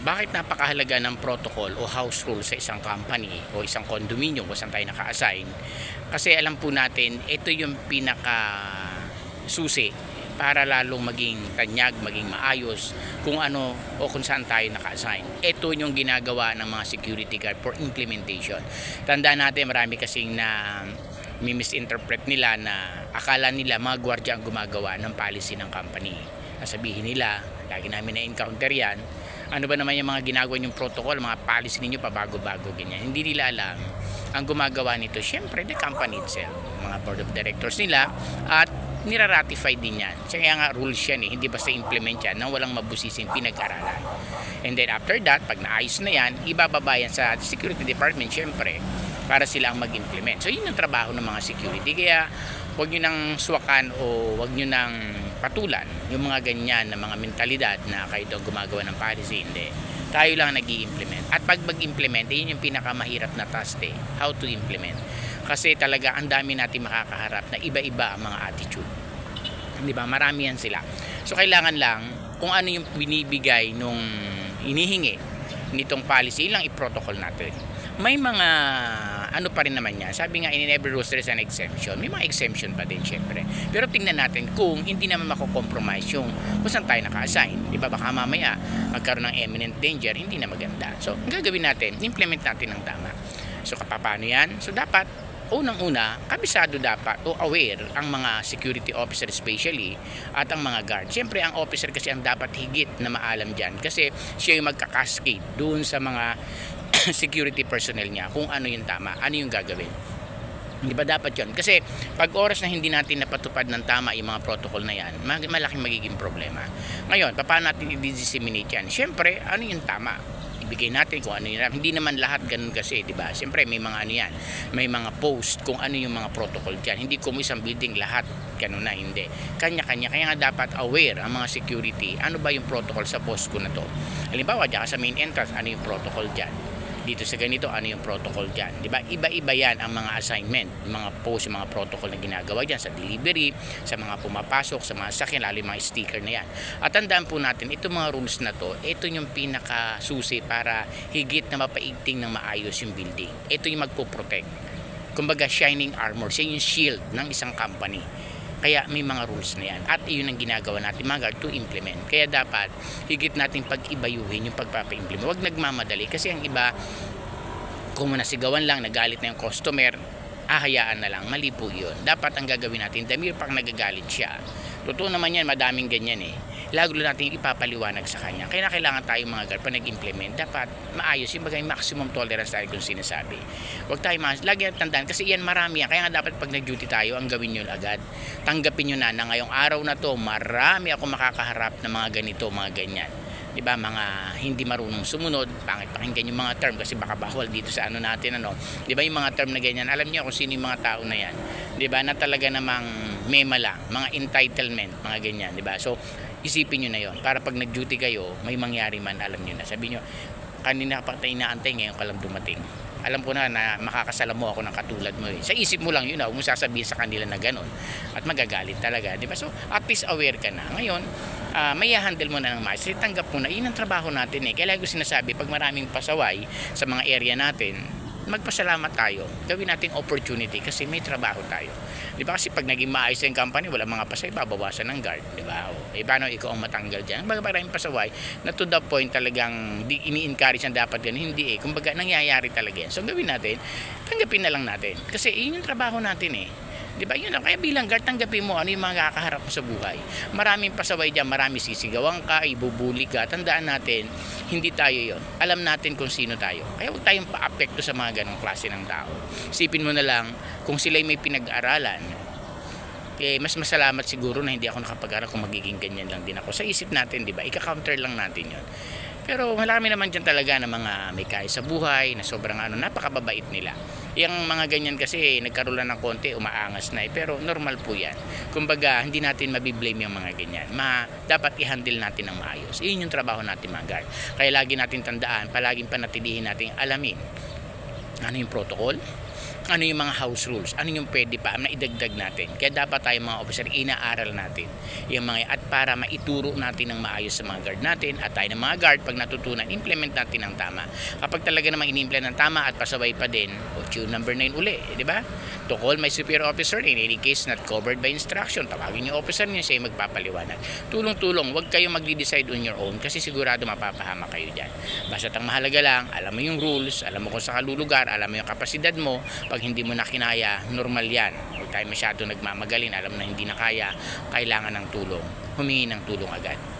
Bakit napakahalaga ng protocol o house rule sa isang company o isang condominium kung saan tayo naka-assign? Kasi alam po natin, ito yung pinaka susi para lalong maging tanyag, maging maayos kung ano o kung saan tayo naka-assign. Ito yung ginagawa ng mga security guard for implementation. Tandaan natin, marami kasing na misinterpret nila na akala nila mga gwardiya ang gumagawa ng policy ng company. Sabihin nila, lagi namin na-encounter yan, ano ba naman yung mga ginagawa yung protocol, mga policy ninyo pabago-bago, ganyan. Hindi nila alam. Ang gumagawa nito, syempre, the company itself, mga board of directors nila, at niraratify din yan. Kaya nga rules yan hindi basta implement yan nang walang mabusising pinag-aralan. And then after that, pag naayos na yan, ibababa yan sa security department, syempre, para sila ang mag-implement. So yun yung trabaho ng mga security. Kaya huwag nyo nang suwakan o huwag nyo nang patulan yung mga ganyan na mga mentalidad na kayo daw gumagawa ng policy. Hindi. Tayo lang nag-i-implement. At pag mag-implement, yun yung pinakamahirap na task how to implement. Kasi talaga ang dami natin makakaharap na iba-iba ang mga attitude. Di ba? Marami yan sila. So kailangan lang kung ano yung binibigay nung hinihingi nitong policy, ilang i-protocol natin. May mga ano pa rin naman yan. Sabi nga, in every rules there is an exemption. May mga exemption pa din, syempre. Pero tingnan natin kung hindi naman mako-compromise yung kung saan tayo naka-assign. Di ba? Baka mamaya magkaroon ng imminent danger, hindi na maganda. So, ang gagawin natin, implement natin ng tama. So, paano yan? So, dapat, unang-una, kabisado dapat o aware ang mga security officer especially at ang mga guard. Siyempre, ang officer kasi ang dapat higit na maalam dyan kasi siya yung magkakascade doon sa mga security personnel niya kung ano yung tama, ano yung gagawin. Hindi ba dapat yun? Kasi pag oras na hindi natin napatupad ng tama yung mga protocol na yan, malaking magiging problema. Ngayon, paano natin i-disseminate yan? Siyempre, ano yung tama? Ibigay natin kung ano yun. Hindi naman lahat ganun kasi, di ba? Siyempre, may mga ano yan. May mga post kung ano yung mga protocol dyan. Hindi kung isang building lahat ganun na, hindi. Kanya-kanya. Kaya nga dapat aware ang mga security. Ano ba yung protocol sa post ko na to? Halimbawa, dyan sa main entrance, ano yung protocol dyan? Dito sa ganito, ano yung protocol dyan? Diba? Iba-iba yan ang mga assignment, yung mga post, yung mga protocol na ginagawa dyan sa delivery, sa mga pumapasok, sa mga sakyan, lalo yung mga sticker na yan. At tandaan po natin, itong mga rules na to, ito yung pinakasusi para higit na mapaigting ng maayos yung building. Ito yung magpo-protect. Kumbaga, shining armor, siya yung shield ng isang company. Kaya may mga rules na yan. At yun ang ginagawa natin mga guard to implement. Kaya dapat higit natin pag-ibayuhin yung pagpapa-implement. Huwag nagmamadali kasi ang iba kung nasigawan lang, nagalit na yung customer, ahayaan na lang. Mali po yun. Dapat ang gagawin natin, damir pang nagagalit siya. Totoo naman yan, madaming ganyan Lalo natin ipapaliwanag sa kanya. Kaya kailangan tayo mga guard pa nag-implement. Dapat maayos yung bagay maximum tolerance tayo kung sinasabi. Huwag tayo lagi tandaan kasi yan marami yan. Kaya nga dapat pag nag-duty tayo, ang gawin nyo agad. Tanggapin nyo na ngayong araw na to, marami ako makakaharap na mga ganito, mga ganyan. Diba, mga hindi marunong sumunod, pangit pakinggan yung mga term kasi baka bawal dito sa ano natin Diba yung mga term na ganyan, alam niyo kung sino yung mga tao na yan. Diba, na talaga namang mema lang, mga entitlement, mga ganyan, diba? So, isipin niyo na yon para pag nag-duty kayo, may mangyari man, alam niyo na. Sabi niyo, kanina pa tayo inaantay, ngayon ka lang dumating. Alam ko na makakasala mo ako ng katulad mo Sa isip mo lang yun huwag mo sasabihin sa kanila na gano'n. At magagalit talaga, diba? So, at least aware ka na. Ngayon, may handle mo na ng maayos. Tanggap mo na, yun ang trabaho natin Kaya ko sinasabi, pag maraming pasaway sa mga area natin, magpasalamat tayo. Gawin nating opportunity kasi may trabaho tayo. Di ba kasi pag naging maayos yung company, wala mga pasaway, babawasan ng guard. Di ba? Paano ikaw ang matanggal dyan? Baga maraming pasaway na to the point talagang ini-encourage na dapat ganun. Hindi Kumbaga nangyayari talaga yan. So gawin natin, tanggapin na lang natin. Kasi yun yung trabaho natin Di ba? Yun lang. Kaya bilang guard, tanggapin mo ano yung mga kakaharap mo sa buhay. Maraming pasaway dyan, marami sisigawan ka, ibubuli ka. Tandaan natin, hindi tayo yon. Alam natin kung sino tayo. Kaya huwag tayong pa-apekto sa mga ganong klase ng tao. Isipin mo na lang, kung sila'y may pinag-aralan, mas masalamat siguro na hindi ako nakapag-aral kung magiging ganyan lang din ako. Sa isip natin, di ba? Ika-counter lang natin yon. Pero marami naman dyan talaga na mga may kaya sa buhay, na sobrang napakababait nila. Yung mga ganyan kasi nagkaroon lang ng konti, umaangas na pero normal po yan. Kumbaga, hindi natin mabiblame yung mga ganyan. Dapat i-handle natin ng maayos. Iyon yung trabaho natin mga guard. Kaya lagi natin tandaan, palaging panatilihin natin alamin ano yung protocol, ano yung mga house rules, ano yung pwede pa na idagdag natin. Kaya dapat tayo mga officer, inaaral natin yung mga at para maituro natin ng maayos sa mga guard natin at tayo ng mga guard pag natutunan, implement natin ng tama. Kapag talaga namang in-implement ng tama at pasaway pa din, tune number 9 uli, di ba? To call my superior officer in any case not covered by instruction. Tawagin yung officer niyo, siya yung magpapaliwanag. Tulong-tulong, huwag kayong magde-decide on your own kasi sigurado mapapahama kayo dyan. Basta ang mahalaga lang, alam mo yung rules, alam mo kung saan ka lulugar, alam mo yung kapasidad mo. Pag hindi mo na kinaya, normal yan. Huwag tayo masyado nagmamagalin, alam na hindi na kaya, kailangan ng tulong. Humingi ng tulong agad.